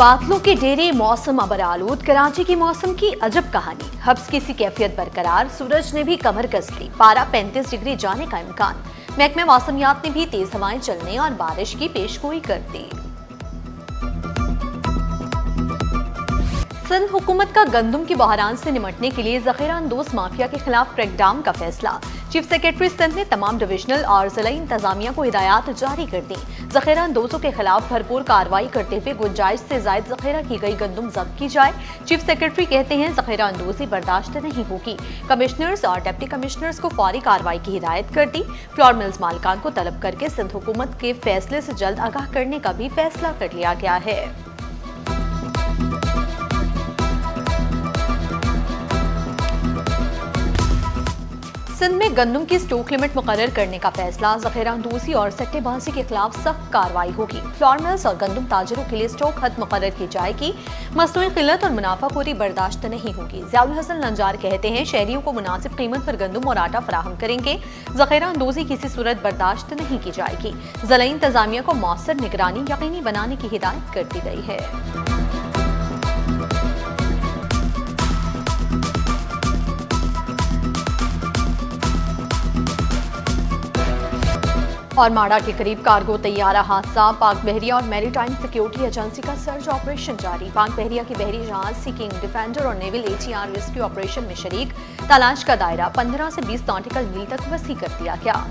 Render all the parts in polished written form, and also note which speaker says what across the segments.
Speaker 1: बादलों के डेरे मौसम अबरालूद, कराची की मौसम की अजब कहानी। हब्स की सी कैफियत बरकरार, सूरज ने भी कमर कस ली, पारा 35 डिग्री जाने का इम्कान। महकमे मौसमियात ने भी तेज हवाएं चलने और बारिश की पेशगोई कर दी। सिंध हुकूमत का गंदम की बहरान से निमटने के लिए जखीरा अंदोज माफिया के खिलाफ क्रैकडाउन का फैसला। चीफ सेक्रेटरी सिंध ने तमाम डिविजनल और जिला इंतजामिया को हिदायत जारी कर दी। जखीरा अंदोजों के खिलाफ भरपूर कार्रवाई करते हुए गुंजाइश से ज्यादा जखीरा की गई गंदम जब्त की जाए। चीफ सेक्रेटरी कहते हैं जखीरा अंदोजी बर्दाश्त नहीं होगी। कमिश्नर्स और डिप्टी कमिश्नर्स को फौरी कार्रवाई की हिदायत कर दी। फ्लोर मिल्स मालिकान को तलब करके सिंध हुकूमत के फैसले से जल्द आगाह करने का भी फैसला कर लिया गया है। सिंध में गंदम की स्टॉक लिमिट मुकर्रर करने का फैसला। जखीरा अंदोजी और सट्टेबाजी के खिलाफ सख्त कार्रवाई होगी। फ्लोर मिल्स और गंदम ताजरों के लिए स्टॉक हद मुकर्रर की जाएगी। मसनूई किल्लत और मुनाफाखोरी बर्दाश्त नहीं होगी। ज़ियाउल हसन नंजार कहते हैं शहरियों को मुनासिब कीमत पर गंदम और आटा फराहम करेंगे। जखीरा अंदोजी किसी सूरत बर्दाश्त नहीं की जाएगी। जिला इंतजामिया को मौसर निगरानी यकीनी बनाने की हिदायत कर दी गई है। और माड़ा के करीब कार्गो तैयारा हादसा। पाक बहरिया और मैरीटाइम सिक्योरिटी एजेंसी का सर्च ऑपरेशन जारी। पाक बहरिया की बहरी जहाज सीकिंग, डिफेंडर और नेवल ATR रेस्क्यू ऑपरेशन में शरीक। तलाश का दायरा 15 से 20 नॉटिकल मील तक वसी कर दिया गया।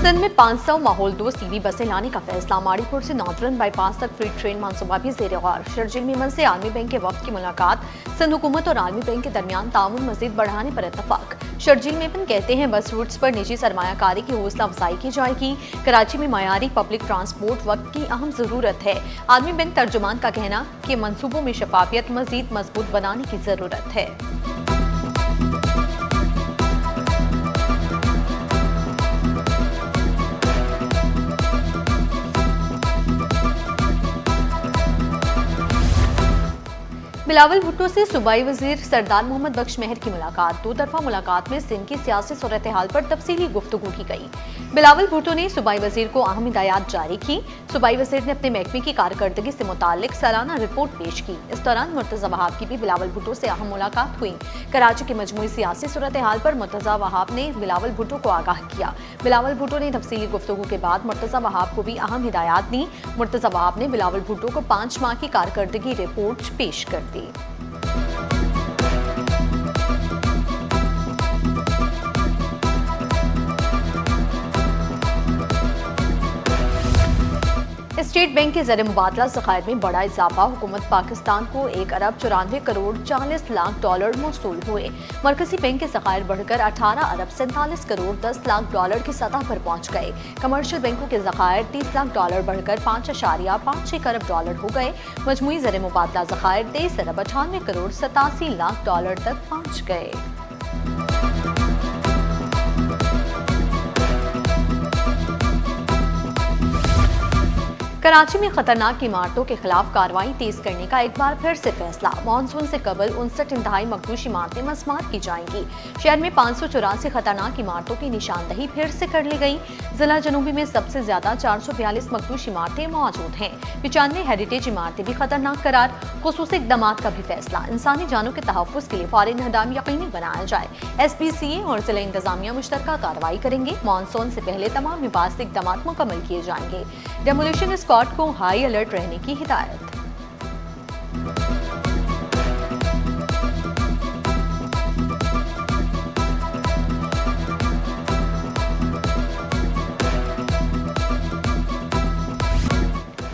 Speaker 1: सिंध में 500 माहौल दोस्त EV बसें लाने का फैसला। माड़ीपुर से नॉर्दर्न बाईपास तक फ्री ट्रेन मनसूबा भी ज़ेर गौर। शरजील मेमन से आलमी बैंक के वक्त की मुलाकात। सिंध हुकूमत और आलमी बैंक के दरमियान ताउन मजीद बढ़ाने पर इत्तफाक। शरजील मेमन कहते हैं बस रूट्स पर निजी सरमायाकारी की हौसला अफजाई की जाएगी। कराची में मयारी पब्लिक ट्रांसपोर्ट वक्त की अहम जरूरत है। आलमी बैंक तर्जुमान का कहना कि मनसूबों में शफाफियत मजीद मजबूत बनाने की जरूरत है। बिलावल भुट्टो से सूबाई वजीर सरदार मोहम्मद बख्श मेहर की मुलाकात। दो तरफा मुलाकात में सिंध की सियासी सूरत हाल पर तफसीली गुफ्तगू की गई। बिलावल भुट्टो ने सूबाई वजीर को अहम हिदायत जारी की। सूबाई वजीर ने अपने महकमे की कारकर्दगी से मुतालिक सालाना रिपोर्ट पेश की। इस दौरान मुर्तजा वहाब की भी बिलावल भुट्टो से अहम मुलाकात हुई। कराची की मजमूई सियासी सूरत हाल पर मुर्तजा वहाब ने बिलावल भुट्टो को आगाह किया। बिलावल भुट्टो ने तफसीली गुफ्तगू के बाद मुर्तजा वहाब को भी अहम हिदायत दी। मुर्तजा वहाब ने बिलावल भुट्टो को 5 माह की कारकर्दगी रिपोर्ट पेश कर दी। स्टेट बैंक के ज़र मुबादला ज़खायर में बड़ा इजाफा। हुकूमत पाकिस्तान को 1 अरब 94 करोड़ 40 लाख डॉलर मौसूल हुए। मरकजी बैंक के ज़खायर बढ़कर 18 अरब 47 करोड़ 10 लाख डॉलर की सतह पर पहुंच गए। कमर्शियल बैंकों के ज़खायर 30 लाख डॉलर बढ़कर 5.56 अरब डॉलर हो गए। मजमूई ज़र मुबादला ज़खायर 23 अरब 98 करोड़ 87 लाख डॉलर तक पहुँच गए। कराची में खतरनाक इमारतों के खिलाफ कार्रवाई तेज करने का एक बार फिर से फैसला। मानसून से कबल 59 इंतहाई मखदूश इमारतें मस्मार की जाएंगी। शहर में 584 खतरनाक इमारतों की निशानदही फिर से कर ली गई। जिला जनूबी में सबसे ज्यादा 442 मखदूश इमारतें मौजूद हैं। 95 हेरिटेज इमारतें भी खतरनाक करार। खुसूसी इक़दामात का भी फैसला। इंसानी जानों के तहफ़्फ़ुज़ के लिए फौरी इंहदाम यकीनी बनाया जाए। SPCA और जिला इंतजामिया मुश्तरका कार्रवाई करेंगे। मानसून से पहले तमाम हिफाजती इक़दामात मुकम्मल किए जाएंगे। डेमोलिशन स्क्वाड को हाई अलर्ट रहने की हिदायत।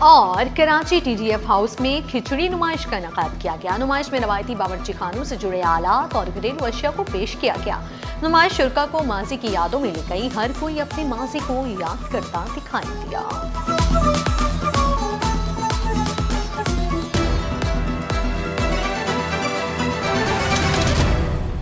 Speaker 1: और कराची TDF हाउस में खिचड़ी नुमाइश का इनेकाद किया गया। नुमाइश में रवायती बावर्ची खानों से जुड़े आलात और घरेलू अशिया को पेश किया गया। नुमाइश शुरका को माजी की यादों में ले गई। हर कोई अपने माजी को याद करता दिखाई दिया।